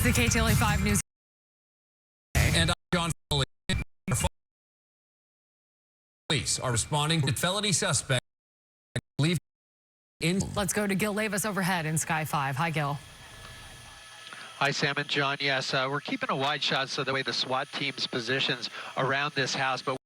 is the KTLA 5 News. And I'm John Foley. Police are responding to felony suspect. Let's go to Gil Levis overhead in Sky 5. Hi, Gil. Hi, Sam and John. Yes, we're keeping a wide shot so that way the SWAT team's positions around this house, but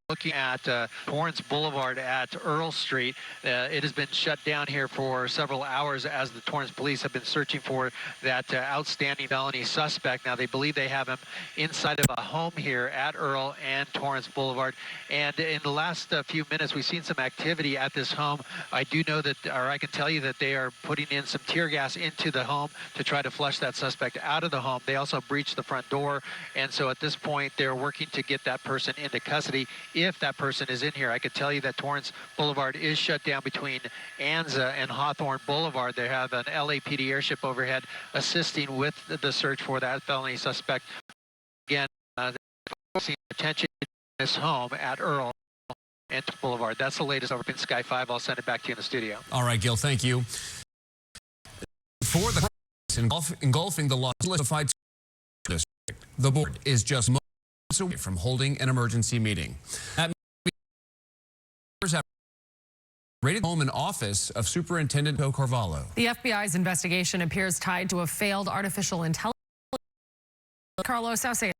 looking at Torrance Boulevard at Earl Street. It has been shut down here for several hours as the Torrance police have been searching for that outstanding felony suspect. Now, they believe they have him inside of a home here at Earl and Torrance Boulevard. And in the last few minutes, we've seen some activity at this home. I do know that, or I can tell you that they are putting in some tear gas into the home to try to flush that suspect out of the home. They also breached the front door. And so at this point, they're working to get that person into custody. If that person is in here, I could tell you that Torrance Boulevard is shut down between Anza and Hawthorne Boulevard. They have an LAPD airship overhead assisting with the search for that felony suspect. Again, focusing attention to this home at Earl and Boulevard. That's the latest over in Sky 5. I'll send it back to you in the studio. All right, Gil, thank you. For the engulfing the law-classified district, the board is just moments away from holding an emergency meeting. Have raided the home and office of Superintendent Joe Carvalho. The FBI's investigation appears tied to a failed artificial intelligence. Carlos, I'll say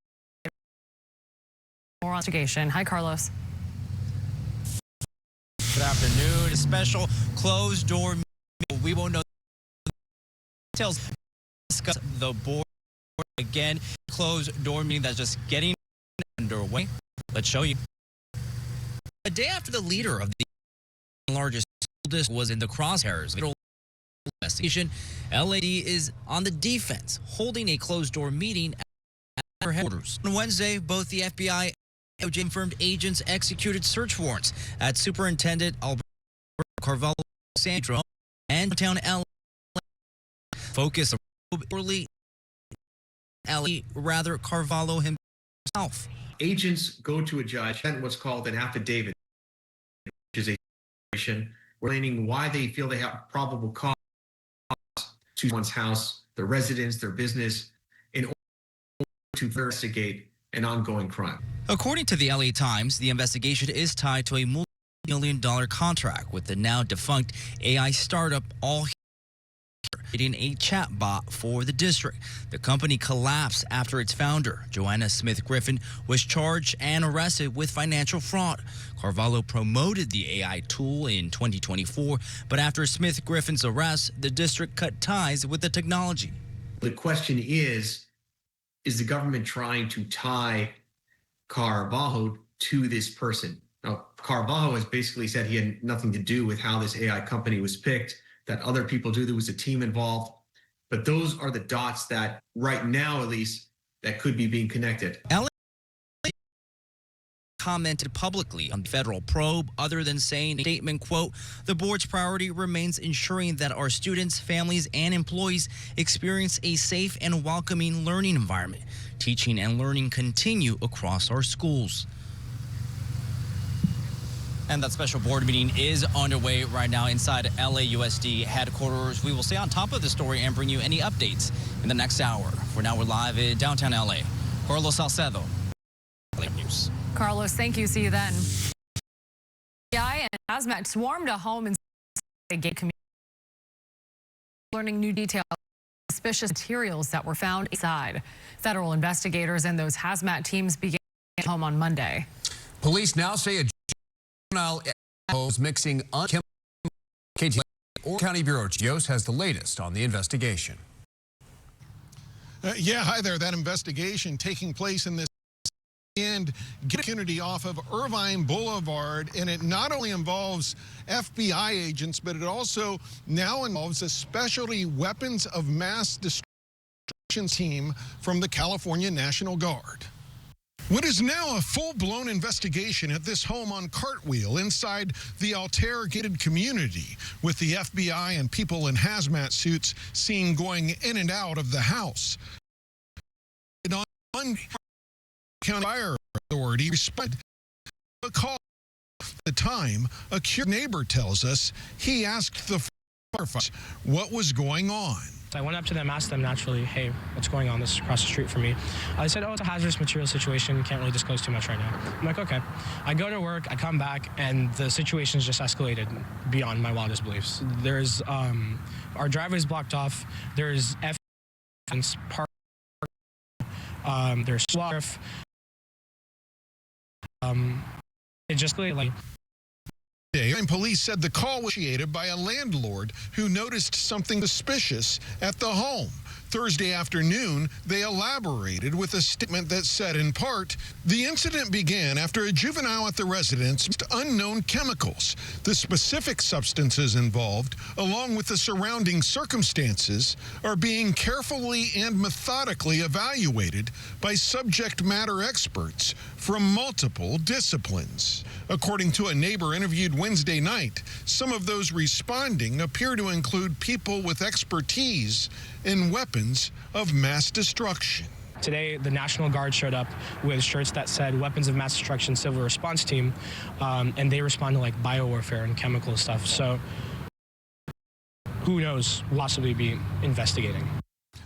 more investigation. Hi, Carlos. Good afternoon. A special closed door meeting. We won't know details. Discuss the board again. Closed door meeting that's just getting underway. Let's show you. A day after the leader of the largest school district was in the crosshairs of the investigation, LAD is on the defense, holding a closed-door meeting at their headquarters. On Wednesday, both the FBI and DOJ confirmed agents executed search warrants at Superintendent Alberto Carvalho Sandro and downtown LA. Focus early rather Carvalho himself. Agents go to a judge and what's called an affidavit, which is a situation explaining why they feel they have probable cause to one's house, their residence, their business, in order to investigate an ongoing crime. According to the LA Times, the investigation is tied to a multi-million-dollar contract with the now defunct AI startup creating a chatbot for the district. The company collapsed after its founder, Joanna Smith Griffin, was charged and arrested with financial fraud. Carvalho promoted the AI tool in 2024, but after Smith Griffin's arrest, the district cut ties with the technology. The question is the government trying to tie Carvalho to this person? Now, Carvalho has basically said he had nothing to do with how this AI company was picked, that other people do. There was a team involved. But those are the dots that right now, at least, that could be being connected. LA commented publicly on the federal probe, other than saying a statement, quote, the board's priority remains ensuring that our students, families, and employees experience a safe and welcoming learning environment. Teaching and learning continue across our schools. And that special board meeting is underway right now inside LAUSD headquarters. We will stay on top of the story and bring you any updates in the next hour. For now, we're live in downtown LA. Carlos Salcedo, LA News. Carlos, thank you. See you then. FBI and hazmat swarmed a home in the gay community, learning new details of suspicious materials that were found inside. Federal investigators and those hazmat teams began at home on Monday. Police now say a juvenile is mixing unchemical. KTLADT or County Bureau Chief has the latest on the investigation. Yeah, hi there. That investigation taking place in this and community off of Irvine Boulevard, and it not only involves FBI agents, but it also now involves a specialty weapons of mass destruction team from the California National Guard. What is now a full-blown investigation at this home on Cartwheel inside the Altair gated community, with the FBI and people in hazmat suits seen going in and out of the house. County Fire Authority responded to a call. At the time, a curious neighbor tells us he asked the firefighters what was going on. I went up to them, asked them naturally, hey, what's going on? This is across the street from me. They said, oh, it's a hazardous material situation. Can't really disclose too much right now. I'm like, okay. I go to work, I come back, and the situation's just escalated beyond my wildest beliefs. There's, our driveway is blocked off. There's park. There's SWAT. It just like. And police said the call was initiated by a landlord who noticed something suspicious at the home. Thursday afternoon, they elaborated with a statement that said, in part, the incident began after a juvenile at the residence used unknown chemicals. The specific substances involved, along with the surrounding circumstances, are being carefully and methodically evaluated by subject matter experts from multiple disciplines. According to a neighbor interviewed Wednesday night, some of those responding appear to include people with expertise in weapons of mass destruction. Today, the National Guard showed up with shirts that said Weapons of Mass Destruction Civil Response Team, and they respond to like biowarfare and chemical stuff. So who knows, we'll possibly be investigating.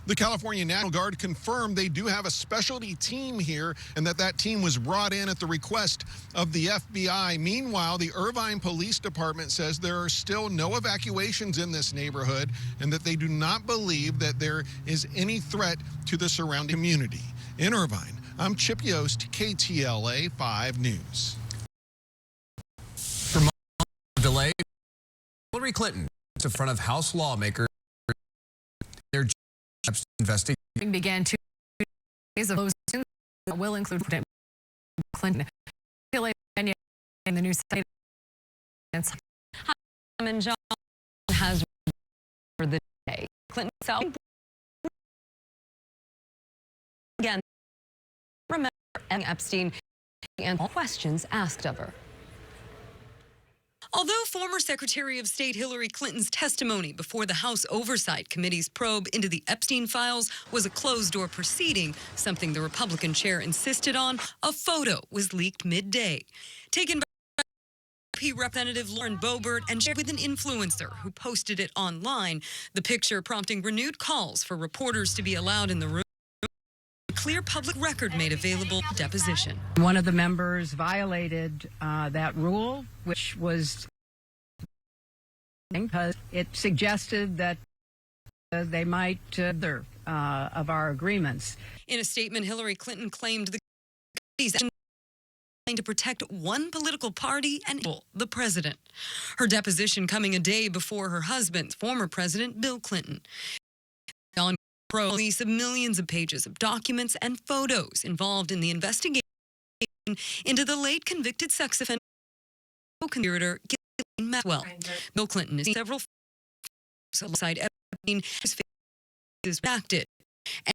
The California National Guard confirmed they do have a specialty team here and that team was brought in at the request of the FBI. Meanwhile, the Irvine Police Department says there are still no evacuations in this neighborhood and that they do not believe that there is any threat to the surrounding community. In Irvine, I'm Chip Yost, KTLA 5 News. For months of delay, Hillary Clinton in front of House lawmakers. Their investigation began 2 days of closed that will include President Clinton. In the news site. And John has for the day. Clinton self again. Remember Epstein and questions asked of her. Although former Secretary of State Hillary Clinton's testimony before the House Oversight Committee's probe into the Epstein files was a closed-door proceeding, something the Republican chair insisted on, a photo was leaked midday. Taken by Representative Lauren Boebert and shared with an influencer who posted it online, the picture prompting renewed calls for reporters to be allowed in the room. A clear public record made available deposition. One of the members violated that rule, which was because it suggested that they might other of our agreements. In a statement, Hillary Clinton claimed the to protect one political party and the president. Her deposition coming a day before her husband's, former president Bill Clinton. On release of millions of pages of documents and photos involved in the investigation into the late convicted sex offender conspirator Ghislaine Maxwell. Bill Clinton is several alongside Epstein is acted. And